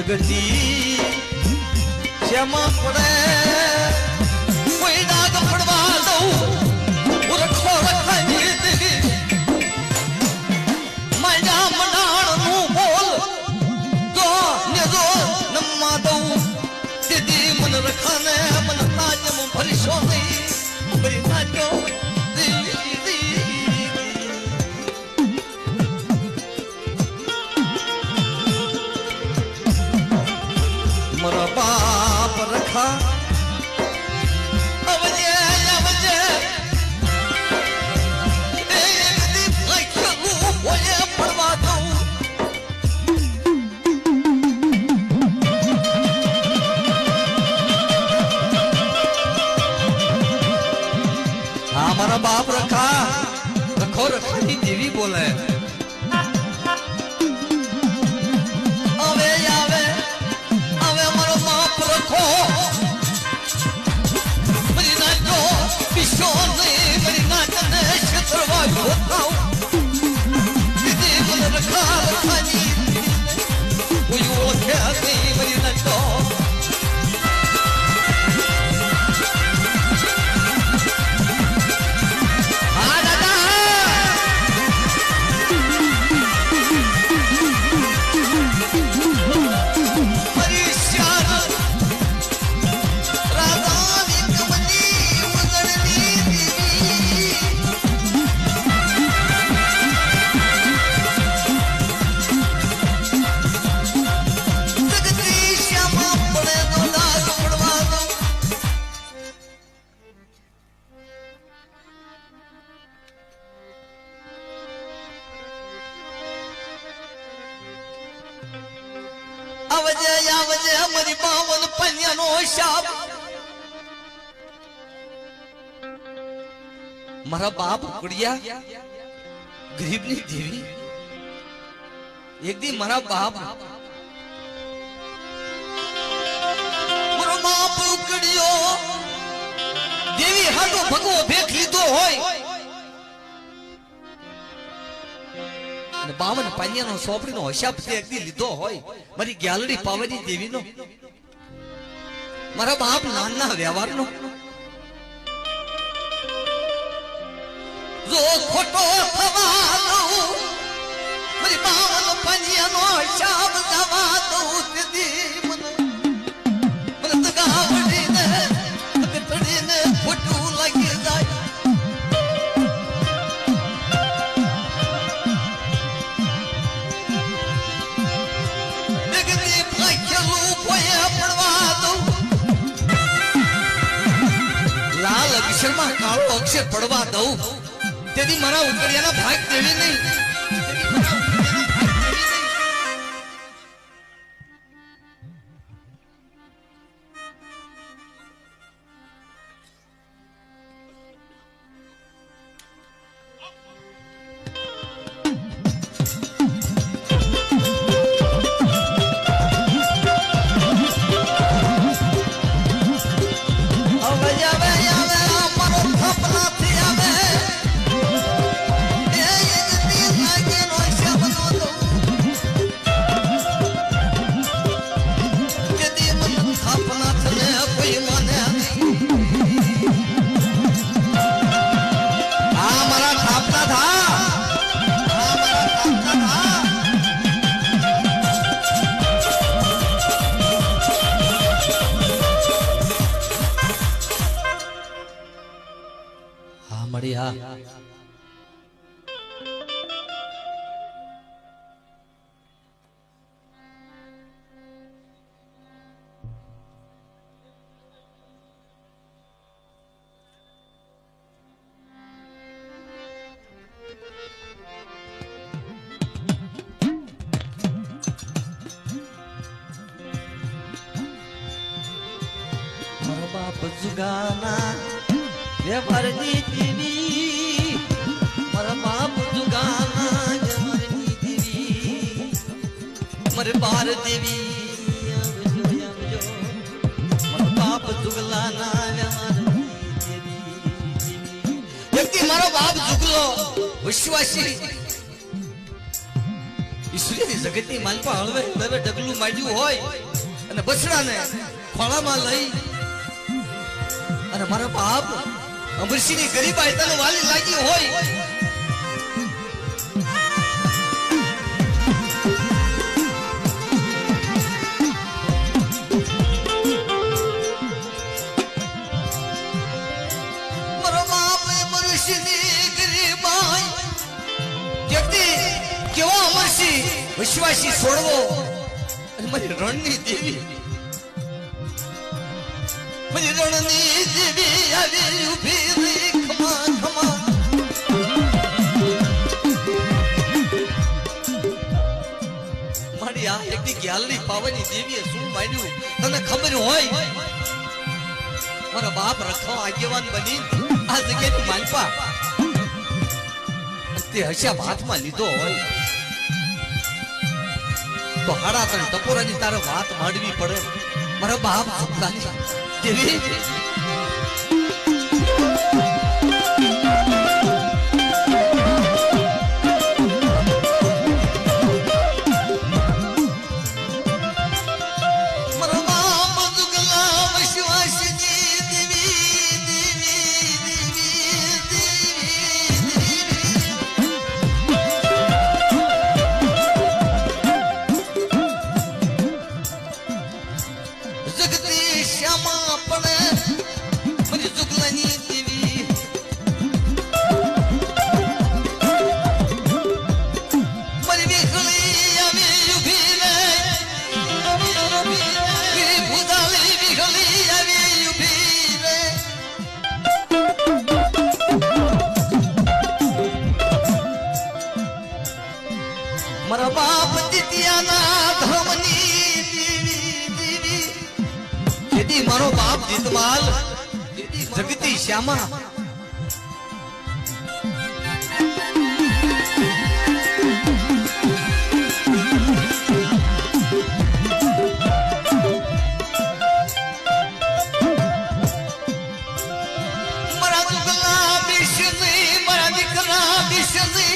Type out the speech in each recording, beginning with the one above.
જગતી શેમાં પડે કોઈ ડાગ પડવા દઉં ઉરખો રખાઈ દેવી માયા મનાણનું બોલ તો ને જો નમવા દઉં દીદી મન રખાને મન તાજમ ભરશો નહીં ભરી નાચો મારા બાપ રખા અવજે અવજે એક દી ભાગ્યું હોય પડવા દઉં હા મારા બાપ રખા રખો રખાની દેવી બોલે આવજે આવજે અમારી બાવન પન્યાનો શાપ મારા બાપ કુડિયા ગરીબની દેવી એક દી મારા બાપ મારો બાપ કુડિયો દેવી હાડો ભગવો ભેખ લીધો હોય બાવન પાન્યાનો સોપડીનો હિસાબ એક દી લીધો હોય મારી ગ્યાલડી પાવડી દેવીનો મારા બાપ નાના વ્યવહારનો જો ખોટો થવા દઉં મારી બાવન પાન્યાનો હિસાબ થવા દઉં દીદી મને તગાવડીને તડીને ખોટું લાગી જાય અક્ષરમાં કાળો અક્ષર પડવા દઉં તેથી મારા ઉકળિયાના ભાગ દેવી નહીં જુગાના વ્યવહારની દેવી મારા બાપ જુગાના વ્યવહારની દેવી મારે બાર દેવી આવજો આવજો મારા બાપ જુગલાના વ્યવહારની દેવી વ્યક્તિ મારો બાપ જુગલો વિશ્વાસી ઈશ્વરની જગતની માલપા હળવે હળવે ડગલું માંડ્યું હોય અને બછડાને ખોળામાં લઈ અને મારા બાપ અમરસિંહની ગરીબાઈ તને વાલી લાગી હોય મારા બાપ અમરસિંહની ગરીબાઈ કેવો અમરસિંહ વિશ્વાસી છોડવો અને મારી રણની દેવી મારી રણની દેવી આવી ઉભી રહી ખમા ખમા મારી આ એકની ગ્યાલની પાવાની દેવીએ શું માંડ્યું તને ખબર હોય મારા બાપ રખો આગેવાન બની આ જગ્યાની માલપા તે હસ્યા હાથમાં લીધો હોય તો હાડા તને ટપોરાની તારે વાત માંડવી પડે મારા બાપ દેવી મારા બાપ જીત્યાના ધર્મની દેવી જેથી મારો બાપ જીતમાલ જગતી શ્યામા મારા દુગલા બિશની મારા દીકરા બિશની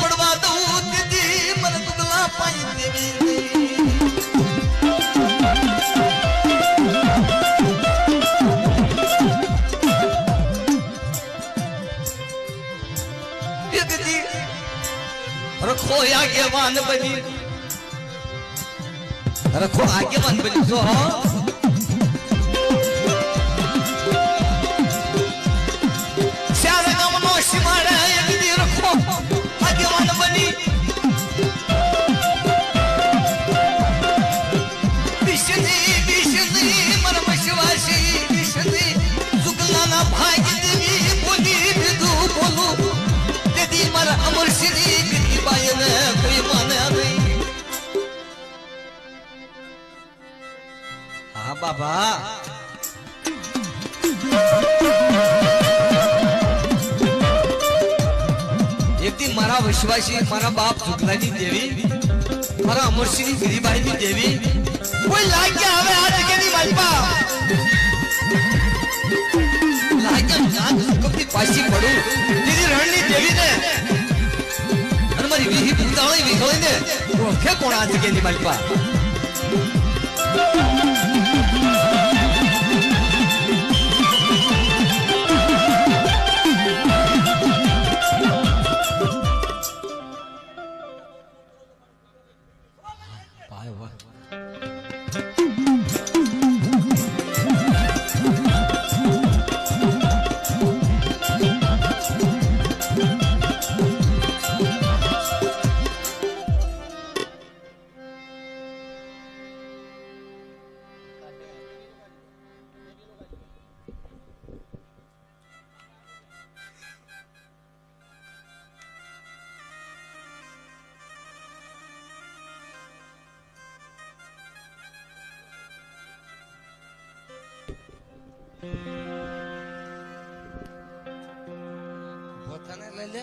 પડવા દઉં દીદી મને દુગલા પાઈ દેવી દીદી રખો આગેવાન બની રખો આગેવાન બની જો શ્યારા ગામનો શિમાડા દીદી રખો આગેવાન બની વિશની મરમ શિવાસી વિશની સુગલાના ભાગ દેવી બોલી દીધું બોલું દીદી મારા અમરસિંહની ગરીબાઈને કોઈ માને નહીં હા બાબા એકદી મારા વિશ્વાસી મારા બાપ સુગલાની દેવી મારા અમરસિંહની ગરીબાઈની દેવી કોઈ લાગ્યા હવે આ જગ્યાની માલપા લાગ્યા જાત સુકમની પાછી પડું દીદી રણની દેવીને અને મારી વીહી ભૂતાળી વિખળીને ઓળખે કોણ આ જગ્યાની માલપા પોતાને લઈ લે